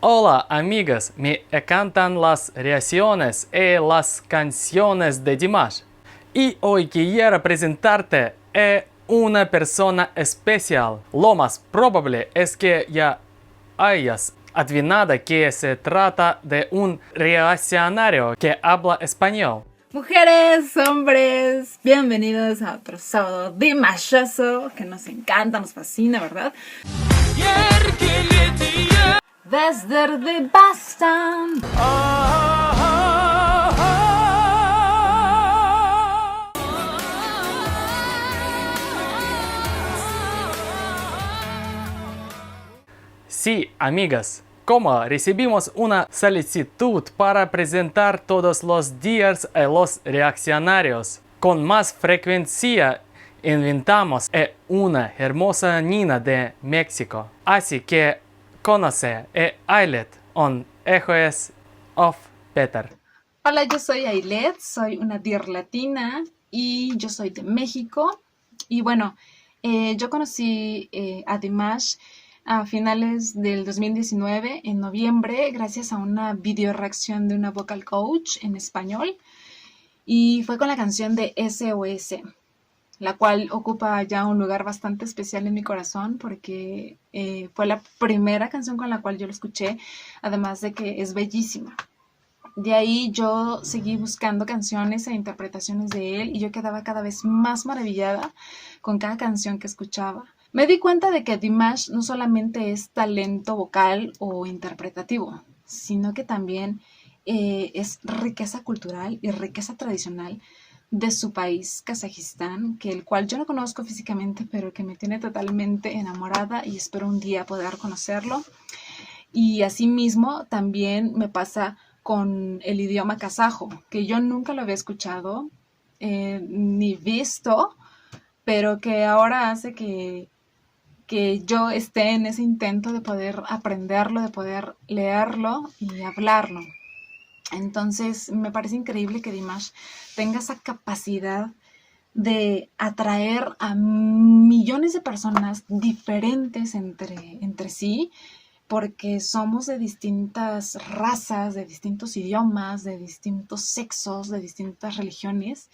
Hola amigas, me encantan las reacciones y las canciones de Dimash. Y hoy quiero presentarte a una persona especial. Lo más probable es que ya hayas adivinado que se trata de un reaccionario que habla español. Mujeres, hombres, bienvenidos a otro sábado dimashoso que nos encanta, nos fascina, ¿verdad? Desde Boston. Sí, amigas, como recibimos una solicitud para presentar todos los días a los reaccionarios, con más frecuencia invitamos a una hermosa niña de México. Así que conoce a Ailet on Echoes of Peter. Hola, yo soy Ailet, soy una deer latina y yo soy de México. Y bueno, yo conocí a Dimash a finales del 2019, en noviembre, gracias a una video reacción de una vocal coach en español. Y fue con la canción de SOS, la cual ocupa ya un lugar bastante especial en mi corazón porque fue la primera canción con la cual yo lo escuché, además de que es bellísima. De ahí yo seguí buscando canciones e interpretaciones de él y yo quedaba cada vez más maravillada con cada canción que escuchaba. Me di cuenta de que Dimash no solamente es talento vocal o interpretativo, sino que también es riqueza cultural y riqueza tradicional de su país, Kazajistán, que el cual yo no conozco físicamente, pero que me tiene totalmente enamorada y espero un día poder conocerlo. Y asimismo también me pasa con el idioma kazajo, que yo nunca lo había escuchado ni visto, pero que ahora hace que yo esté en ese intento de poder aprenderlo, de poder leerlo y hablarlo. Entonces me parece increíble que Dimash tenga esa capacidad de atraer a millones de personas diferentes entre sí, porque somos de distintas razas, de distintos idiomas, de distintos sexos, de distintas religiones,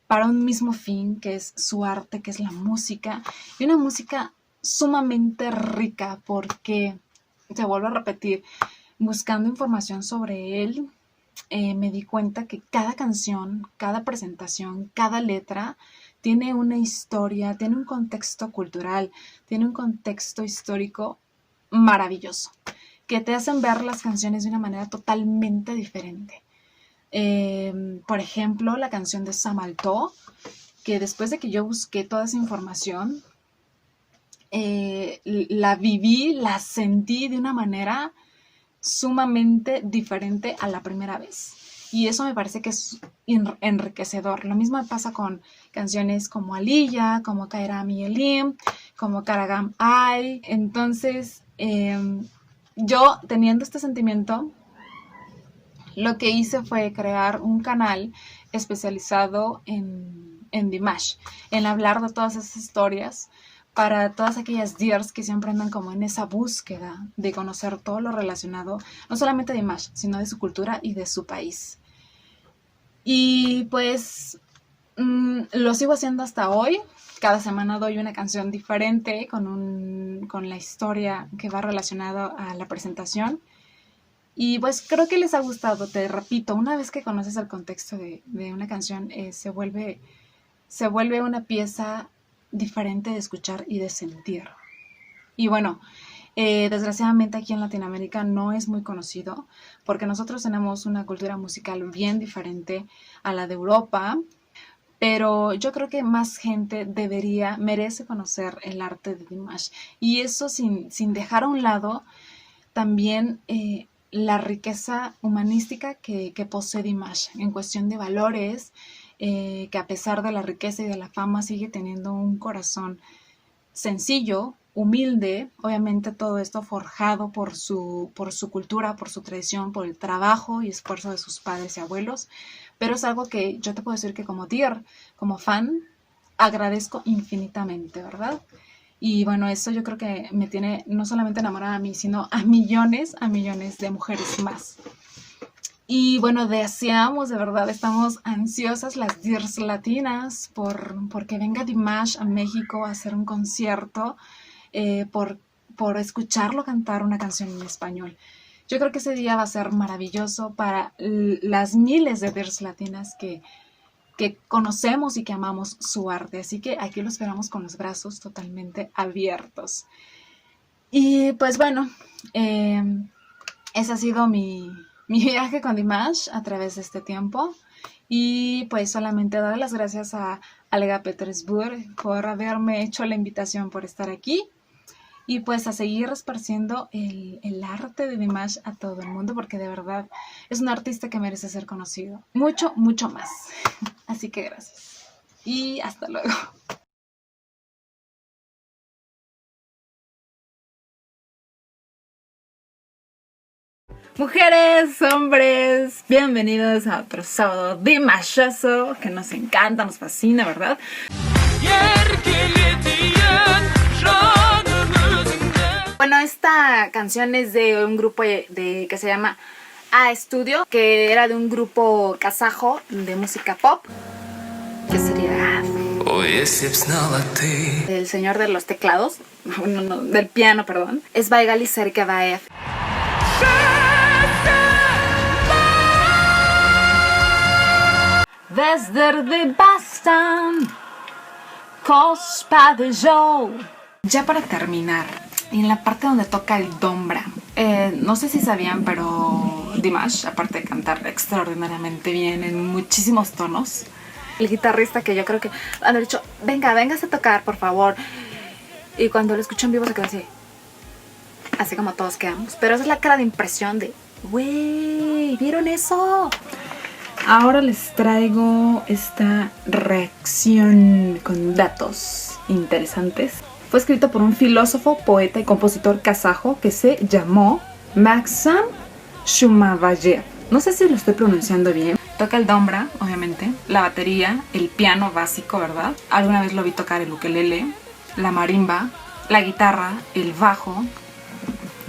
para un mismo fin, que es su arte, que es la música, y una música sumamente rica, porque, te vuelvo a repetir, buscando información sobre él, me di cuenta que cada canción, cada presentación, cada letra tiene una historia, tiene un contexto cultural, tiene un contexto histórico maravilloso, que te hacen ver las canciones de una manera totalmente diferente. Por ejemplo, la canción de Samaltó, que después de que yo busqué toda esa información, la viví, la sentí de una manera sumamente diferente a la primera vez. Y eso me parece que es enriquecedor. Lo mismo me pasa con canciones como Aliyah, como Kairami Elim, como Karagam Ay. Entonces, yo teniendo este sentimiento, lo que hice fue crear un canal especializado en Dimash, en hablar de todas esas historias para todas aquellas dears que siempre andan como en esa búsqueda de conocer todo lo relacionado, no solamente de Dimash, sino de su cultura y de su país. Y pues lo sigo haciendo hasta hoy. Cada semana doy una canción diferente con la historia que va relacionada a la presentación. Y pues creo que les ha gustado, te repito, una vez que conoces el contexto de una canción, se vuelve una pieza diferente de escuchar y de sentir. Y bueno, desgraciadamente aquí en Latinoamérica no es muy conocido porque nosotros tenemos una cultura musical bien diferente a la de Europa, pero yo creo que más gente merece conocer el arte de Dimash. Y eso sin dejar a un lado también la riqueza humanística que posee Dimash en cuestión de valores, que a pesar de la riqueza y de la fama sigue teniendo un corazón sencillo, humilde, obviamente todo esto forjado por su cultura, por su tradición, por el trabajo y esfuerzo de sus padres y abuelos, pero es algo que yo te puedo decir que como dear, como fan, agradezco infinitamente, ¿verdad? Y bueno, eso yo creo que me tiene no solamente enamorada a mí, sino a millones de mujeres más. Y bueno, deseamos, de verdad, estamos ansiosas las Dirs latinas porque venga Dimash a México a hacer un concierto, por escucharlo cantar una canción en español. Yo creo que ese día va a ser maravilloso para las miles de Dirs latinas que conocemos y que amamos su arte. Así que aquí lo esperamos con los brazos totalmente abiertos. Y pues bueno, ese ha sido mi viaje con Dimash a través de este tiempo. Y pues solamente dar las gracias a Alega Petersburg por haberme hecho la invitación, por estar aquí. Y pues a seguir esparciendo el arte de Dimash a todo el mundo, porque de verdad es un artista que merece ser conocido. Mucho, mucho más. Así que gracias. Y hasta luego. Mujeres, hombres, bienvenidos a otro sábado Dimashoso, que nos encanta, nos fascina, ¿verdad? Bueno, esta canción es de un grupo que se llama A Studio, que era de un grupo kazajo de música pop, que sería el señor de los teclados, no, del piano, perdón, es Vaigali Serkebaev. Desde Boston, Cospa de Joe. Ya para terminar, en la parte donde toca el dombra, no sé si sabían, pero Dimash, aparte de cantar extraordinariamente bien en muchísimos tonos, el guitarrista, que yo creo que han dicho, véngase a tocar, por favor. Y cuando lo escucho en vivo se quedó así como todos quedamos. Pero esa es la cara de impresión de, güey, ¿vieron eso? Ahora les traigo esta reacción con datos interesantes. Fue escrito por un filósofo, poeta y compositor kazajo que se llamó Maxim Shumavayev. No sé si lo estoy pronunciando bien. Toca el dombra, obviamente, la batería, el piano básico, ¿verdad? Alguna vez lo vi tocar el ukelele, la marimba, la guitarra, el bajo,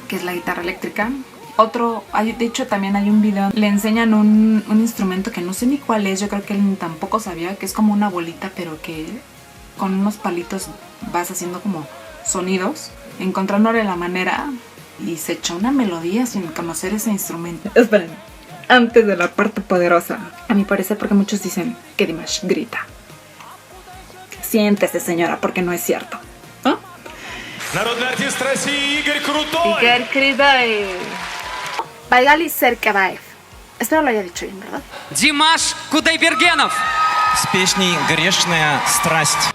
que es la guitarra eléctrica. De hecho también hay un video, le enseñan un instrumento que no sé ni cuál es, yo creo que él tampoco sabía, que es como una bolita, pero que con unos palitos vas haciendo como sonidos, encontrándole la manera, y se echó una melodía sin conocer ese instrumento. Esperen, antes de la parte poderosa, a mi parecer, porque muchos dicen que Dimash grita. Siéntese, señora, porque no es cierto, ¿no? Игорь Крутой. Vaigali Serkebaev. Espero lo haya dicho bien, ¿verdad? Димаш Кудайбергенов. С песней «Грешная страсть».